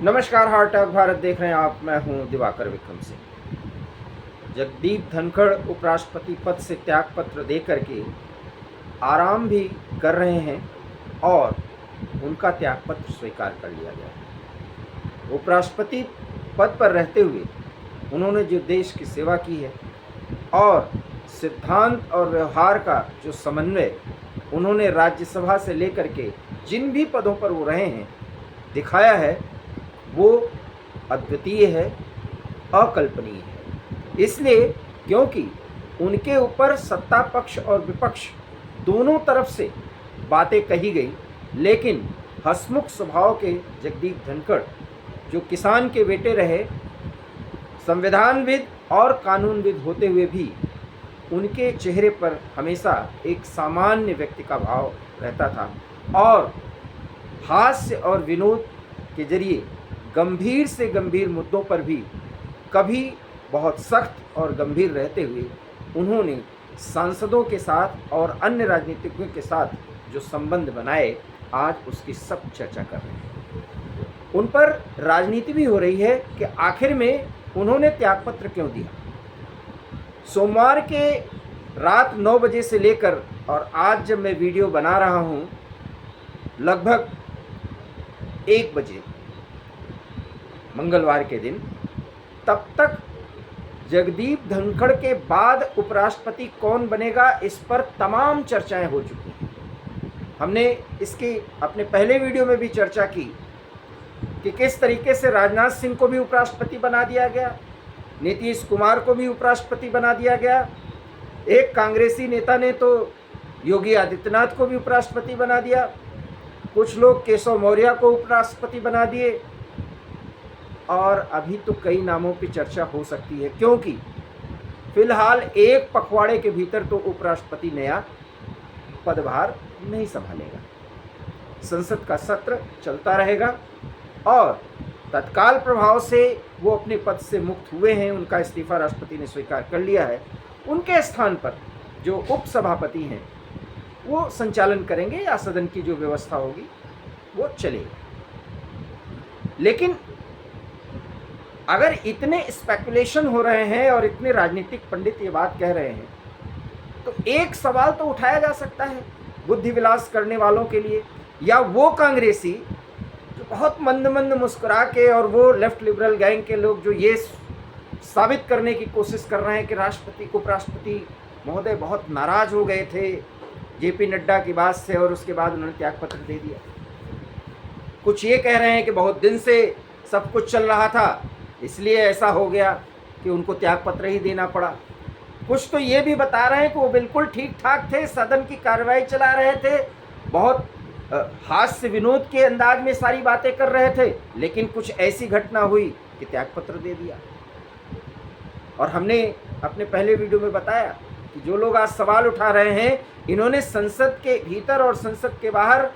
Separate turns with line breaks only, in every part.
नमस्कार, heart talk Bharat देख रहे हैं आप। मैं हूं दिवाकर विक्रम सिंह। जगदीप धनखड़ उपराष्ट्रपति पद से त्याग पत्र दे करके आराम भी कर रहे हैं और उनका त्याग पत्र स्वीकार कर लिया गया है। उपराष्ट्रपति पद पर रहते हुए उन्होंने जो देश की सेवा की है और सिद्धांत और व्यवहार का जो समन्वय उन्होंने राज्यसभा से लेकर के जिन भी पदों पर वो रहे हैं दिखाया है, वो अद्वितीय है, अकल्पनीय है। इसलिए क्योंकि उनके ऊपर सत्ता पक्ष और विपक्ष दोनों तरफ से बातें कही गई, लेकिन हंसमुख स्वभाव के जगदीप धनखड़ जो किसान के बेटे रहे, संविधानविद और कानूनविद होते हुए भी उनके चेहरे पर हमेशा एक सामान्य व्यक्ति का भाव रहता था और हास्य और विनोद के जरिए गंभीर से गंभीर मुद्दों पर भी कभी बहुत सख्त और गंभीर रहते हुए उन्होंने सांसदों के साथ और अन्य राजनीतिज्ञों के साथ जो संबंध बनाए, आज उसकी सब चर्चा कर रहे हैं। उन पर राजनीति भी हो रही है कि आखिर में उन्होंने त्यागपत्र क्यों दिया। सोमवार के रात 9 बजे से लेकर और आज जब मैं वीडियो बना रहा हूँ लगभग 1 बजे मंगलवार के दिन, तब तक जगदीप धनखड़ के बाद उपराष्ट्रपति कौन बनेगा इस पर तमाम चर्चाएं हो चुकी हैं। हमने इसकी अपने पहले वीडियो में भी चर्चा की कि किस तरीके से राजनाथ सिंह को भी उपराष्ट्रपति बना दिया गया, नीतीश कुमार को भी उपराष्ट्रपति बना दिया गया, एक कांग्रेसी नेता ने तो योगी आदित्यनाथ को भी उपराष्ट्रपति बना दिया, कुछ लोग केशव मौर्य को उपराष्ट्रपति बना दिए और अभी तो कई नामों की चर्चा हो सकती है, क्योंकि फिलहाल एक पखवाड़े के भीतर तो उपराष्ट्रपति नया पदभार नहीं संभालेगा। संसद का सत्र चलता रहेगा और तत्काल प्रभाव से वो अपने पद से मुक्त हुए हैं, उनका इस्तीफा राष्ट्रपति ने स्वीकार कर लिया है। उनके स्थान पर जो उपसभापति हैं वो संचालन करेंगे या सदन की जो व्यवस्था होगी वो चलेगी। लेकिन अगर इतने स्पेकुलेशन हो रहे हैं और इतने राजनीतिक पंडित ये बात कह रहे हैं, तो एक सवाल तो उठाया जा सकता है बुद्धि विलास करने वालों के लिए, या वो कांग्रेसी जो बहुत मंद मंद मुस्कुरा के और वो लेफ्ट लिबरल गैंग के लोग जो ये साबित करने की कोशिश कर रहे हैं कि राष्ट्रपति उपराष्ट्रपति महोदय बहुत नाराज हो गए थे जेपी नड्डा की बात से और उसके बाद उन्होंने त्यागपत्र दे दिया। कुछ ये कह रहे हैं कि बहुत दिन से सब कुछ चल रहा था इसलिए ऐसा हो गया कि उनको त्यागपत्र ही देना पड़ा। कुछ तो ये भी बता रहे हैं कि वो बिल्कुल ठीक ठाक थे, सदन की कार्रवाई चला रहे थे, बहुत हास्य विनोद के अंदाज में सारी बातें कर रहे थे, लेकिन कुछ ऐसी घटना हुई कि त्यागपत्र दे दिया। और हमने अपने पहले वीडियो में बताया कि जो लोग आज सवाल उठा रहे हैं, इन्होंने संसद के भीतर और संसद के बाहर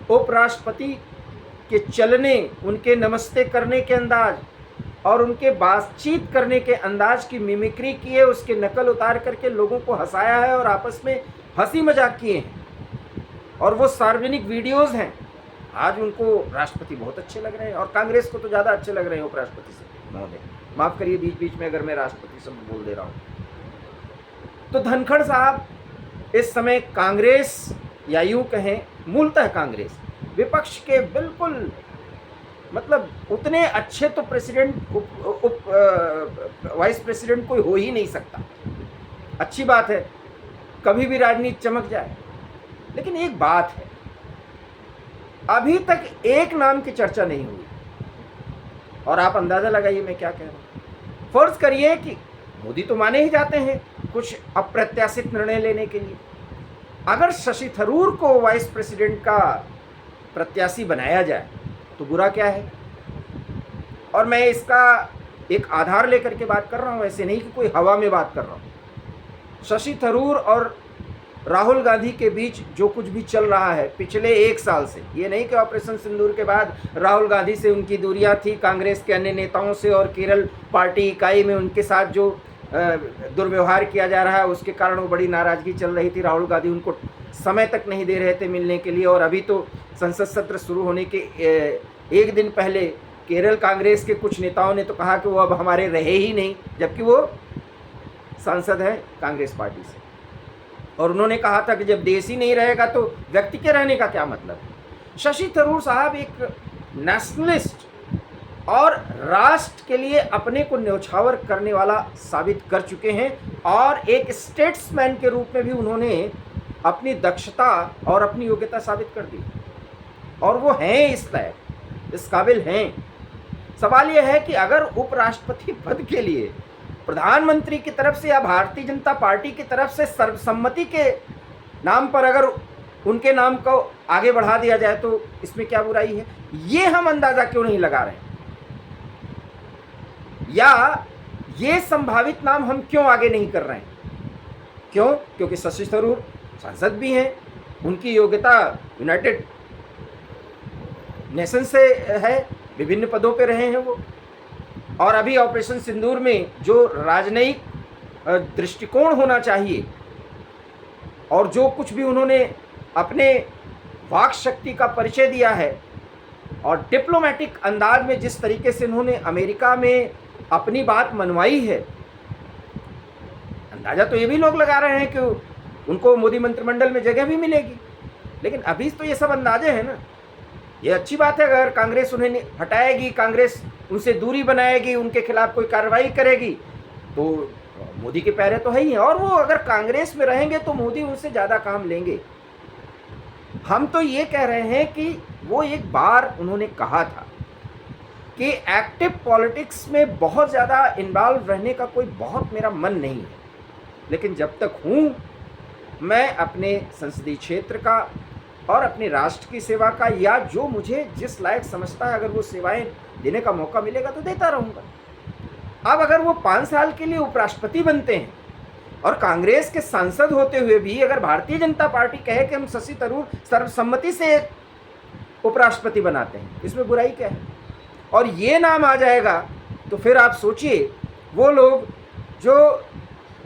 उपराष्ट्रपति के चलने, उनके नमस्ते करने के अंदाज और उनके बातचीत करने के अंदाज की मिमिक्री की है, उसके नकल उतार करके लोगों को हंसाया है और आपस में हंसी मजाक किए हैं, और वो सार्वजनिक वीडियोस हैं। आज उनको राष्ट्रपति बहुत अच्छे लग रहे हैं और कांग्रेस को तो ज़्यादा अच्छे लग रहे हैं उपराष्ट्रपति से। महोदय माफ़ करिए बीच बीच में अगर मैं राष्ट्रपति शब्द बोल दे रहा हूँ। तो धनखड़ साहब इस समय कांग्रेस, या यूँ कहें मूलतः कांग्रेस, विपक्ष के बिल्कुल मतलब उतने अच्छे तो प्रेसिडेंट वाइस प्रेसिडेंट कोई हो ही नहीं सकता। अच्छी बात है, कभी भी राजनीति चमक जाए, लेकिन एक बात है, अभी तक एक नाम की चर्चा नहीं हुई। और आप अंदाजा लगाइए मैं क्या कह रहा हूँ। फर्ज करिए कि मोदी तो माने ही जाते हैं कुछ अप्रत्याशित निर्णय लेने के लिए, अगर शशि थरूर को वाइस प्रेसिडेंट का प्रत्याशी बनाया जाए तो बुरा क्या है। और मैं इसका एक आधार लेकर के बात कर रहा हूँ, ऐसे नहीं कि कोई हवा में बात कर रहा हूँ। शशि थरूर और राहुल गांधी के बीच जो कुछ भी चल रहा है पिछले 1 साल से, ये नहीं कि ऑपरेशन सिंदूर के बाद राहुल गांधी से उनकी दूरियां थी, कांग्रेस के अन्य नेताओं से और केरल पार्टी इकाई में उनके साथ जो दुर्व्यवहार किया जा रहा है उसके कारण वो बड़ी नाराज़गी चल रही थी। राहुल गांधी उनको समय तक नहीं दे रहे थे मिलने के लिए, और अभी तो संसद सत्र शुरू होने के 1 दिन पहले केरल कांग्रेस के कुछ नेताओं ने तो कहा कि वो अब हमारे रहे ही नहीं, जबकि वो सांसद है कांग्रेस पार्टी से। और उन्होंने कहा था कि जब देश ही नहीं रहेगा तो व्यक्ति के रहने का क्या मतलब है। शशि थरूर साहब एक नेशनलिस्ट और राष्ट्र के लिए अपने को न्यौछावर करने वाला साबित कर चुके हैं, और एक स्टेट्समैन के रूप में भी उन्होंने अपनी दक्षता और अपनी योग्यता साबित कर दी, और वो हैं इस लायक, इस काबिल हैं। सवाल यह है कि अगर उपराष्ट्रपति पद के लिए प्रधानमंत्री की तरफ से या भारतीय जनता पार्टी की तरफ से सर्वसम्मति के नाम पर अगर उनके नाम को आगे बढ़ा दिया जाए तो इसमें क्या बुराई है? ये हम अंदाजा क्यों नहीं लगा रहे हैं, या ये संभावित नाम हम क्यों आगे नहीं कर रहे हैं? क्यों? क्योंकि शशि थरूर सांसद भी हैं, उनकी योग्यता यूनाइटेड नेशन से है, विभिन्न पदों पे रहे हैं वो, और अभी ऑपरेशन सिंदूर में जो राजनयिक दृष्टिकोण होना चाहिए और जो कुछ भी उन्होंने अपने वाक शक्ति का परिचय दिया है और डिप्लोमेटिक अंदाज में जिस तरीके से उन्होंने अमेरिका में अपनी बात मनवाई है, अंदाजा तो ये भी लोग लगा रहे हैं कि उनको मोदी मंत्रिमंडल में जगह भी मिलेगी। लेकिन अभी तो ये सब अंदाजे हैं ना। ये अच्छी बात है अगर कांग्रेस उन्हें हटाएगी, कांग्रेस उनसे दूरी बनाएगी, उनके खिलाफ कोई कार्रवाई करेगी तो मोदी के पैरे तो है ही हैं, और वो अगर कांग्रेस में रहेंगे तो मोदी उनसे ज़्यादा काम लेंगे। हम तो ये कह रहे हैं कि वो एक बार उन्होंने कहा था कि एक्टिव पॉलिटिक्स में बहुत ज़्यादा इन्वॉल्व रहने का कोई बहुत मेरा मन नहीं है, लेकिन जब तक हूँ मैं अपने संसदीय क्षेत्र का और अपने राष्ट्र की सेवा का, या जो मुझे जिस लायक समझता है अगर वो सेवाएं देने का मौका मिलेगा तो देता रहूँगा। अब अगर वो 5 साल के लिए उपराष्ट्रपति बनते हैं और कांग्रेस के सांसद होते हुए भी अगर भारतीय जनता पार्टी कहे कि हम शशि थरूर सर्वसम्मति से उपराष्ट्रपति बनाते हैं, इसमें बुराई क्या है? और ये नाम आ जाएगा तो फिर आप सोचिए, वो लोग जो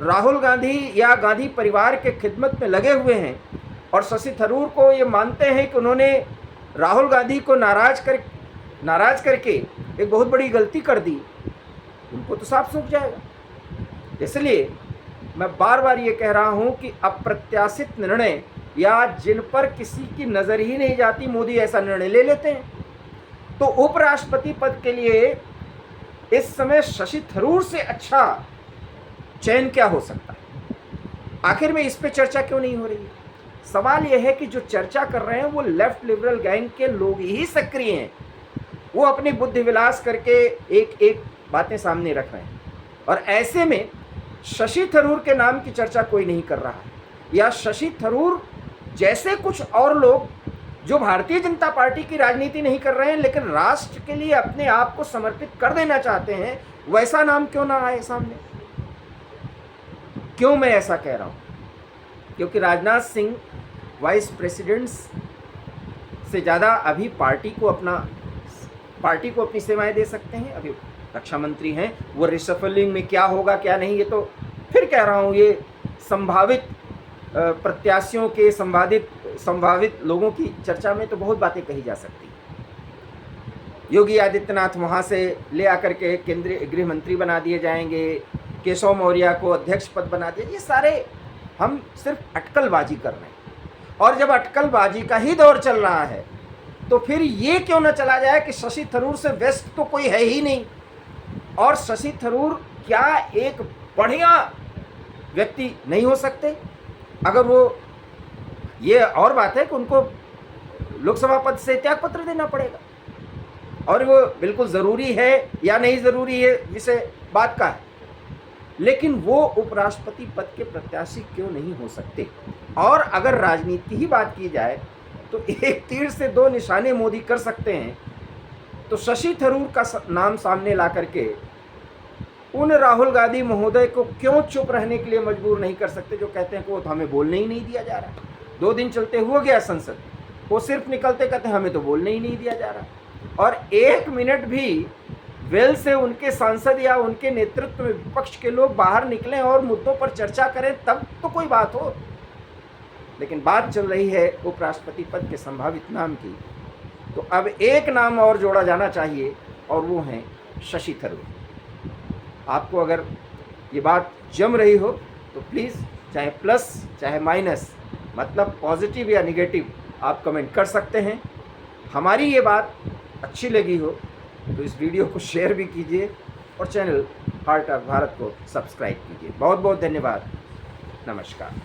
राहुल गांधी या गांधी परिवार के खिदमत में लगे हुए हैं और शशि थरूर को ये मानते हैं कि उन्होंने राहुल गांधी को नाराज करके एक बहुत बड़ी गलती कर दी, उनको तो साफ सूझ जाएगा। इसलिए मैं बार बार ये कह रहा हूँ कि अप्रत्याशित निर्णय या जिन पर किसी की नज़र ही नहीं जाती, मोदी ऐसा निर्णय ले लेते हैं। तो उपराष्ट्रपति पद के लिए इस समय शशि थरूर से अच्छा चयन क्या हो सकता है? आखिर में इस पे चर्चा क्यों नहीं हो रही है? सवाल यह है कि जो चर्चा कर रहे हैं वो लेफ्ट लिबरल गैंग के लोग ही सक्रिय हैं। वो अपनी बुद्धि विलास करके एक एक बातें सामने रख रहे हैं, और ऐसे में शशि थरूर के नाम की चर्चा कोई नहीं कर रहा है, या शशि थरूर जैसे कुछ और लोग जो भारतीय जनता पार्टी की राजनीति नहीं कर रहे हैं लेकिन राष्ट्र के लिए अपने आप को समर्पित कर देना चाहते हैं, वैसा नाम क्यों ना आए सामने? क्यों मैं ऐसा कह रहा हूँ? क्योंकि राजनाथ सिंह वाइस प्रेसिडेंट्स से ज़्यादा अभी पार्टी को अपनी सेवाएं दे सकते हैं। अभी रक्षा मंत्री हैं, वो रिशफलिंग में क्या होगा क्या नहीं, ये तो फिर कह रहा हूँ, ये संभावित प्रत्याशियों के संभावित लोगों की चर्चा में तो बहुत बातें कही जा सकती। योगी आदित्यनाथ वहाँ से ले आकर के केंद्रीय गृह मंत्री बना दिए जाएंगे, केशव मौर्य को अध्यक्ष पद बना दिया। ये सारे हम सिर्फ अटकलबाजी कर रहे हैं, और जब अटकलबाजी का ही दौर चल रहा है तो फिर ये क्यों ना चला जाए कि शशि थरूर से वेस्ट तो कोई है ही नहीं, और शशि थरूर क्या एक बढ़िया व्यक्ति नहीं हो सकते? अगर वो, ये और बात है कि उनको लोकसभा पद से त्याग पत्र देना पड़ेगा, और वो बिल्कुल ज़रूरी है या नहीं ज़रूरी है विषय बात का है, लेकिन वो उपराष्ट्रपति पद के प्रत्याशी क्यों नहीं हो सकते? और अगर राजनीति ही बात की जाए तो एक तीर से 2 निशाने मोदी कर सकते हैं। तो शशि थरूर का नाम सामने ला करके उन राहुल गांधी महोदय को क्यों चुप रहने के लिए मजबूर नहीं कर सकते, जो कहते हैं कि वो तो हमें बोलने ही नहीं दिया जा रहा। 2 दिन चलते हुए गया संसद, वो सिर्फ निकलते कहते हैं हमें तो बोलने ही नहीं दिया जा रहा, और 1 मिनट भी वेल से उनके सांसद या उनके नेतृत्व में विपक्ष के लोग बाहर निकलें और मुद्दों पर चर्चा करें, तब तो कोई बात हो। लेकिन बात चल रही है उपराष्ट्रपति पद के संभावित नाम की, तो अब एक नाम और जोड़ा जाना चाहिए, और वो हैं शशि थरूर। आपको अगर ये बात जम रही हो तो प्लीज़ चाहे प्लस चाहे माइनस, मतलब पॉजिटिव या निगेटिव, आप कमेंट कर सकते हैं। हमारी ये बात अच्छी लगी हो तो इस वीडियो को शेयर भी कीजिए और चैनल हार्ट ऑफ भारत को सब्सक्राइब कीजिए। बहुत बहुत धन्यवाद। नमस्कार।